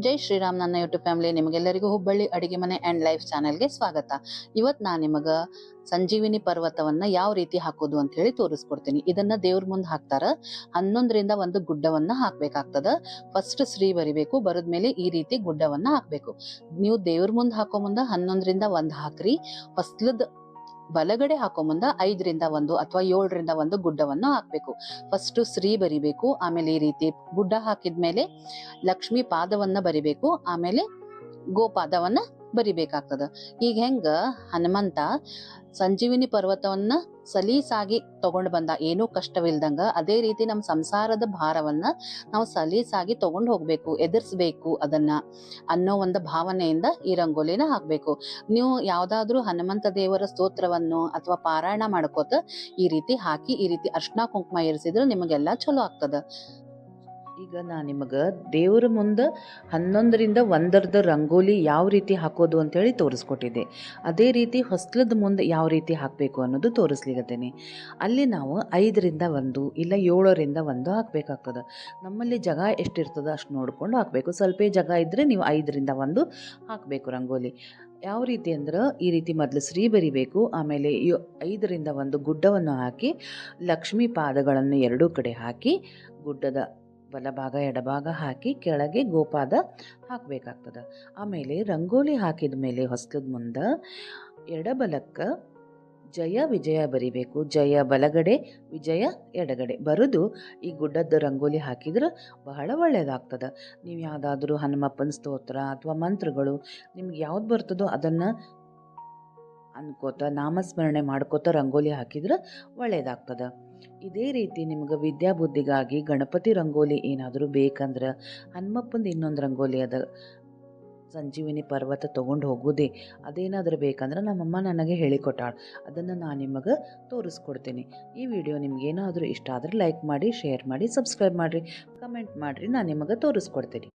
ಜೈ ಶ್ರೀರಾಮ್. ನನ್ನ YouTube family ನಿಮಗೆಲ್ಲರಿಗೂ ಹುಬ್ಬಳ್ಳಿ ಅಡಿಗೆ ಮನೆ ಆ್ಯಂಡ್ ಲೈಫ್ ಚಾನೆಲ್ಗೆ ಸ್ವಾಗತ. ಇವತ್ತು ನಾನು ನಿಮಗೆ ಸಂಜೀವಿನಿ ಪರ್ವತವನ್ನ ಯಾವ ರೀತಿ ಹಾಕೋದು ಅಂತ ಹೇಳಿ ತೋರಿಸ್ಕೊಡ್ತೀನಿ. ಇದನ್ನ ದೇವ್ರ ಮುಂದೆ ಹಾಕ್ತಾರ. 11ರಿಂದ 1 ಗುಡ್ಡವನ್ನ ಹಾಕ್ಬೇಕಾಗ್ತದ. ಫಸ್ಟ್ ಶ್ರೀ ಬರಿಬೇಕು, ಬರದ್ಮೇಲೆ ಈ ರೀತಿ ಗುಡ್ಡವನ್ನ ಹಾಕ್ಬೇಕು. ನೀವು ದೇವ್ರ ಮುಂದೆ ಹಾಕೋ ಮುಂದೆ 11ರಿಂದ 1 ಹಾಕ್ರಿ. ಫಸ್ಟ್ಲದ್ ಬಲಗಡೆ ಹಾಕೋ ಮುಂದ 5ರಿಂದ 1 ಅಥವಾ 7ರಿಂದ 1 ಗುಡ್ಡವನ್ನು ಹಾಕ್ಬೇಕು. ಫಸ್ಟ್ ಶ್ರೀ ಬರಿಬೇಕು, ಆಮೇಲೆ ಈ ರೀತಿ ಗುಡ್ಡ ಹಾಕಿದ್ಮೇಲೆ ಲಕ್ಷ್ಮಿ ಪಾದವನ್ನ ಬರಿಬೇಕು, ಆಮೇಲೆ ಗೋಪಾದವನ್ನ ಬರಿಬೇಕಾಗ್ತದ. ಈಗ ಹೆಂಗ ಹನುಮಂತ ಸಂಜೀವಿನಿ ಪರ್ವತವನ್ನ ಸಲೀಸಾಗಿ ತಗೊಂಡ್ ಬಂದ, ಏನೂ ಕಷ್ಟವಿಲ್ದಂಗ, ಅದೇ ರೀತಿ ನಮ್ಮ ಸಂಸಾರದ ಭಾರವನ್ನ ನಾವು ಸಲೀಸಾಗಿ ತಗೊಂಡ್ ಹೋಗ್ಬೇಕು, ಎದುರಿಸ್ಬೇಕು ಅದನ್ನ ಅನ್ನೋ ಒಂದು ಭಾವನೆಯಿಂದ ಈ ರಂಗೋಲಿನ ಹಾಕ್ಬೇಕು. ನೀವು ಯಾವ್ದಾದ್ರೂ ಹನುಮಂತ ದೇವರ ಸ್ತೋತ್ರವನ್ನು ಅಥವಾ ಪಾರಾಯಣ ಮಾಡ್ಕೋತ ಈ ರೀತಿ ಹಾಕಿ ಈ ರೀತಿ ಅರ್ಶಿನ ಕುಂಕುಮ ಏರಿಸಿದ್ರೆ ನಿಮಗೆಲ್ಲ ಚಲೋ ಆಗ್ತದ. ಈಗ ನಾನು ನಿಮಗೆ ದೇವರ ಮುಂದೆ 11ರಿಂದ 1 ರಂಗೋಲಿ ಯಾವ ರೀತಿ ಹಾಕೋದು ಅಂತೇಳಿ ತೋರಿಸ್ಕೊಟ್ಟಿದ್ದೆ. ಅದೇ ರೀತಿ ಹೊಸ್ಲದ ಮುಂದೆ ಯಾವ ರೀತಿ ಹಾಕಬೇಕು ಅನ್ನೋದು ತೋರಿಸ್ಲಿಕ್ಕತ್ತೇನೆ. ಅಲ್ಲಿ ನಾವು 5ರಿಂದ 1 ಇಲ್ಲ 7ರಿಂದ 1 ಹಾಕಬೇಕಾಗ್ತದೆ. ನಮ್ಮಲ್ಲಿ ಜಾಗ ಎಷ್ಟಿರ್ತದೆ ಅಷ್ಟು ನೋಡ್ಕೊಂಡು ಹಾಕಬೇಕು. ಸ್ವಲ್ಪ ಜಾಗ ಇದ್ದರೆ ನೀವು 5ರಿಂದ 1 ಹಾಕಬೇಕು ರಂಗೋಲಿ. ಯಾವ ರೀತಿ ಅಂದ್ರೆ ಈ ರೀತಿ ಮೊದಲು ಶ್ರೀ ಬರಿಬೇಕು, ಆಮೇಲೆ 5ರಿಂದ 1 ಗುಡ್ಡವನ್ನು ಹಾಕಿ ಲಕ್ಷ್ಮೀ ಪಾದಗಳನ್ನು ಎರಡೂ ಕಡೆ ಹಾಕಿ ಗುಡ್ಡದ ಬಲಭಾಗ ಎಡಭಾಗ ಹಾಕಿ ಕೆಳಗೆ ಗೋಪಾದ ಹಾಕಬೇಕಾಗ್ತದೆ. ಆಮೇಲೆ ರಂಗೋಲಿ ಹಾಕಿದ ಮೇಲೆ ಹೊಸ್ಲದ ಮುಂದೆ ಎಡಬಲಕ್ಕೆ ಜಯ ವಿಜಯ ಬರಿಬೇಕು. ಜಯ ಬಲಗಡೆ, ವಿಜಯ ಎಡಗಡೆ ಬರೆದು ಈ ಗುಡ್ಡದ ರಂಗೋಲಿ ಹಾಕಿದ್ರೆ ಬಹಳ ಒಳ್ಳೆಯದಾಗ್ತದೆ. ನೀವು ಯಾವುದಾದ್ರೂ ಹನುಮಪ್ಪನ ಸ್ತೋತ್ರ ಅಥವಾ ಮಂತ್ರಗಳು ನಿಮ್ಗೆ ಯಾವ್ದು ಬರ್ತದೋ ಅದನ್ನು ಅನ್ಕೋತ ನಾಮಸ್ಮರಣೆ ಮಾಡ್ಕೋತ ರಂಗೋಲಿ ಹಾಕಿದ್ರೆ ಒಳ್ಳೆಯದಾಗ್ತದೆ. ಇದೇ ರೀತಿ ನಿಮ್ಗೆ ವಿದ್ಯಾಬುದ್ಧಿಗಾಗಿ ಗಣಪತಿ ರಂಗೋಲಿ ಏನಾದರೂ ಬೇಕಂದ್ರೆ ಹನುಮಪ್ಪಂದು ಇನ್ನೊಂದು ರಂಗೋಲಿ ಅದ, ಸಂಜೀವಿನಿ ಪರ್ವತ ತೊಗೊಂಡು ಹೋಗೋದೇ ಅದೇನಾದರೂ ಬೇಕಂದ್ರೆ ನಮ್ಮಮ್ಮ ನನಗೆ ಹೇಳಿಕೊಟ್ಟಾಳು. ಅದನ್ನು ನಾನು ನಿಮಗೆ ತೋರಿಸ್ಕೊಡ್ತೀನಿ. ಈ ವಿಡಿಯೋ ನಿಮ್ಗೇನಾದರೂ ಇಷ್ಟ ಆದರೆ ಲೈಕ್ ಮಾಡಿ, ಶೇರ್ ಮಾಡಿ, ಸಬ್ಸ್ಕ್ರೈಬ್ ಮಾಡಿರಿ, ಕಮೆಂಟ್ ಮಾಡಿರಿ, ನಾನು ನಿಮಗೆ ತೋರಿಸ್ಕೊಡ್ತೀನಿ.